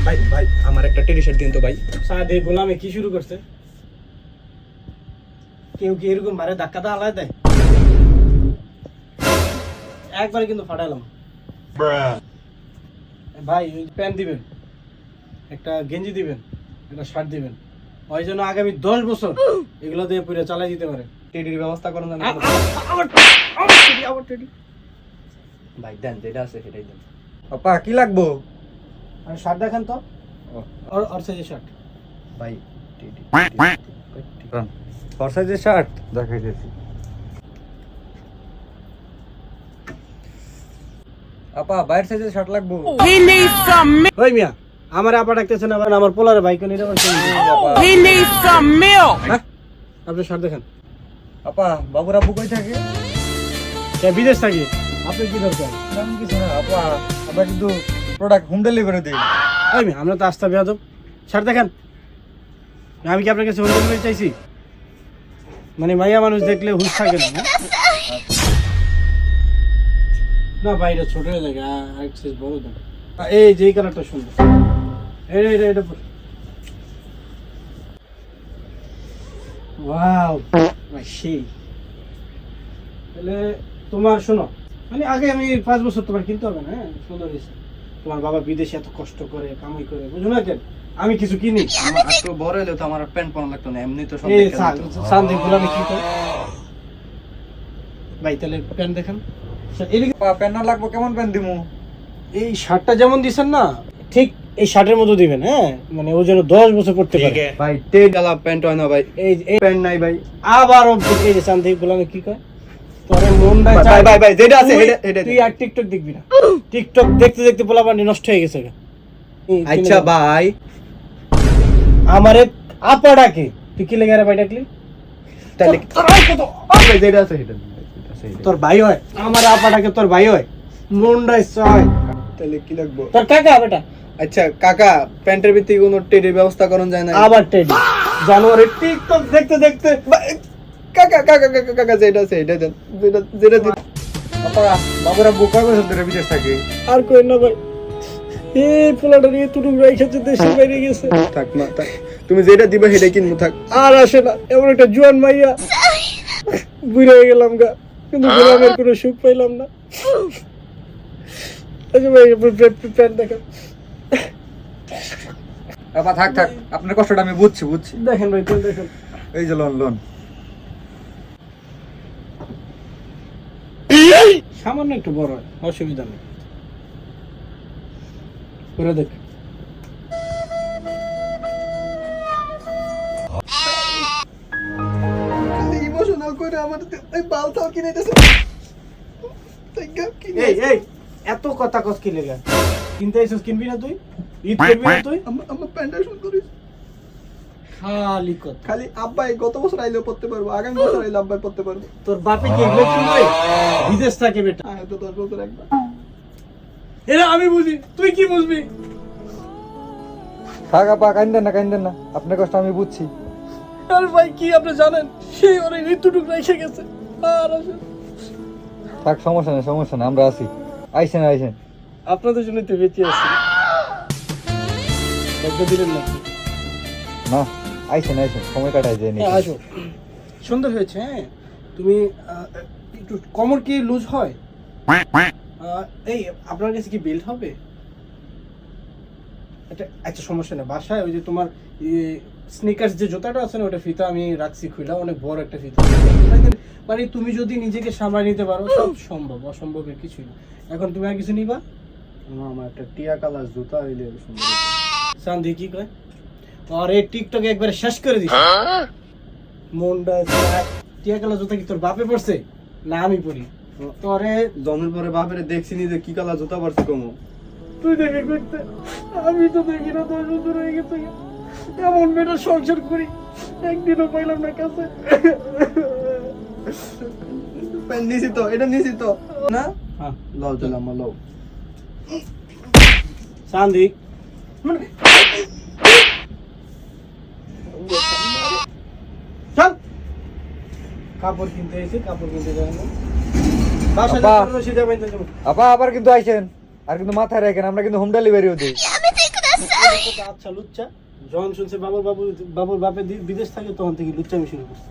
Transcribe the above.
ভাই ভাই আমার একটা টেডি শার্ট দিন তো ভাই। সাদে গোলামে কি শুরু করছে? কেউ কি এরকম মারে ধাক্কা দা হালায় দেয়? একবারে কিন্তু ফাটাইলাম ভাই। ওই প্যান্ট দিবেন, একটা গেঞ্জি দিবেন, একটা শার্ট দিবেন, ওই জন্য আগামী 10 বছর এগুলো দিয়ে পুরো চালাই দিতে পারে। টেডির ব্যবস্থা করেন জানেন? আবার টেডি ভাই দেন যেটা আছে সেটাই দেন। আপা কি লাগবো? আর শার্ট দেখেন তো, আর সাইজের শার্ট। ভাই টেডি ফর সাইজের শার্ট দেখাইতেছি। আপা বাইরের সাইজের শার্ট লাগবো। ওই মিয়া আমার আপা ডাকতেছেন, আবার আমার পোলারে বাইক নিয়ে যাবেন। আপনি শার্ট দেখেন। আপা বাবুর আব্বু কই থাকে? সে বিদেশ থাকি, আপনি কি দরকার? তেমন কিছু না আপা, আমরা কিন্তু প্রোডাক্ট হোম ডেলিভারি দিই। ওই মিয়া আমরা তো আস্তা বেয়াদব। শার্ট দেখেন। আমি কি আপনার কাছে হোম ডেলিভারি চাইছি? মানে মাইয়া মানুষ দেখলে হুশ থাকে না? না বাইরে ছোট হয়ে যায়, আর সাইজ বড় দেন। এই যে কালারটা সুন্দর, এটা ওয়াও ভাই সেই। তাহলে তোমার শোনো, মানে আগে আমি 5 বছর তোমার কিনতে হবে না। হ্যাঁ সুন্দর হয়েছে। তোমার বাবা বিদেশে এত কষ্ট করে কামাই করে, বুঝো না কেন আমি কিছু কিনি? আমার একটু বড় হলে তো আমার প্যান্ট পরা লাগতো না, এমনি তো সব এই দেখে দিত। সানদে গোলামি কি করে ভাই? তাহলে প্যান্ট দেখেন। আপা প্যান্ট না লাগবো, কেমন প্যান্ট দিমু? এই শার্টটা যেমন দিছেন না, ঠিক এই শার্টের মতো দিবেন। হ্যাঁ মানে ও যেন 10 বছর পড়তে পারে। ভাই টেড আলা প্যান্ট হয় না ভাই, এই প্যান্ট নাই ভাই। আবার এই যে চান্দি গোলামি কি কয়, তোর মনটা ভাই ভাই ভাই যেটা আছে এটা তুই আর টিকটক দেখবি না। টিকটক দেখতে দেখতে পোলাপানি নষ্ট হয়ে গেছে। আচ্ছা ভাই আমারে আপা ডাকে, তুই কি লেগে আরে ভাই ডাকলি? তাহলে ভাই যেটা আছে সেটা দেন ভাই, যেটা আছে সেটা। তোর ভাই হয়? আমার আপা ডাকে তোর ভাই হয়? মনটা চায় তাহলে কি লাগবো? তোর কাকা বেটা। আচ্ছা কাকা প্যান্টের ভিতরে কোনো টেডির ব্যবস্থা করুন যায় না? আবার টেডি জানুয়ারি টিকটক দেখতে দেখতে। কাকা কাকা কাকা কাকা যেটা আছে এটা দেন, যেটা যেটা দিন। আপা বাবুর আব্বু কয় বছর ধরে বিদেশ থাকে? আর কই না ভাই, এই পোলাটা নিয়ে টুটুক রাইখাতে দেশে বাইরে গেছে। থাক না থাক, তুমি যেটা দিবা সেটাই কিনবো, থাক। আর আসে না, এমন একটা জোয়ান মাইয়া বুড়ো হয়ে গেলাম গা, কিন্তু গোলামের কোনো সুখ পাইলাম না। আচ্ছা ভাই প্যান্ট দেখেন। আপা থাক থাক, আপনার কষ্টটা আমি বুঝছি। দেখেন ভাই প্যান্ট দেখেন। এই যে লোন সামান্য একটু বড় হয়, অসুবিধা নেই, করে দেখ। ইমোশনাল করে আমার এই বালতাও কিনে দিতেছে। এই এই এত কথা কস কি লেগা? কিনতে আইছস, কিনবি না তুই? ঈদ করবি না তুই? আমার প্যান্টটা সুন্দর হইছে। খালি কথা। খালি আব্বাই গত বছর আইলেও পড়তে পারবো, আগামী বছর আইলে আব্বাই পড়তে পারবো। তোর বাপে কি এগুলো কিনবে? বিদেশ থাকে বেটা। তো 10 বছর একবার। এরা আমি বুঝি, তুই কি বুঝবি? থাক আপা, কাইন্দেন না, আপনার কষ্ট আমি বুঝছি। আর ভাই কি আপনি জানেন, সেই ওরে ঋতুটুক রেখে গেছে। আর আসে থাক, সমস্যা নেই, আমরা আছি। আইসেন আপনাদের জন্য তো বেঁচে আছি। একটা দিলেন না? না আইসেন সময় কাটাই যায় হ্যাঁ আসো, সুন্দর হয়েছে। হ্যাঁ তুমি একটু কোমর কি লুজ হয়? এই আপনার কাছে কি বেল্ট হবে? আচ্ছা সমস্যা নেই, বাসায় ওই যে তোমার স্নিকার্স যে জুতাটা আছে না, ওটা ফিতা আমি রাখছি খুইলা, অনেক বড় একটা ফিতা। মানে তুমি যদি নিজেকে সামলায় নিতে পারো, সব সম্ভব, অসম্ভবের কিছুই না। এখন তুমি আর কিছু নিবা? আমার একটা টিয়া কালার জুতা হইলে সুন্দর হতো। সান্দি কি কয়? আর এই টিকটকে একবারে শেষ করে দিস। মনটা টিয়া কালার জুতা কি তোর বাপে পড়ছে না আমি পড়ি? তোরে জন্মের পরে বাপেরে দেখছি নি যে কি কালার জুতা পরছে কমো। তুই দেখে করতে, আমি তো দেখি না, 10 বছর হয়ে গেছে। এমন মেয়েটা সংসার করি, একদিনও পাইলাম না কাছে। প্যান্ট নিছি তো, এটা নিছি তো না। হ্যাঁ লও দিলাম লও। সান্দি চল, কাপড় কিনতে এসে কাপড় কিনতে যাবেন না? বাসা আপা। যাবেন না? আপা আবার কিন্তু আইসেন, আর কিন্তু মাথায় রাখেন আমরা কিন্তু হোম ডেলিভারিও দিই। আচ্ছা লুচ্চা যখন শুনছে বাবুর বাপে বিদেশ থাকে তখন থেকে লুচ্চামি শুরু করছে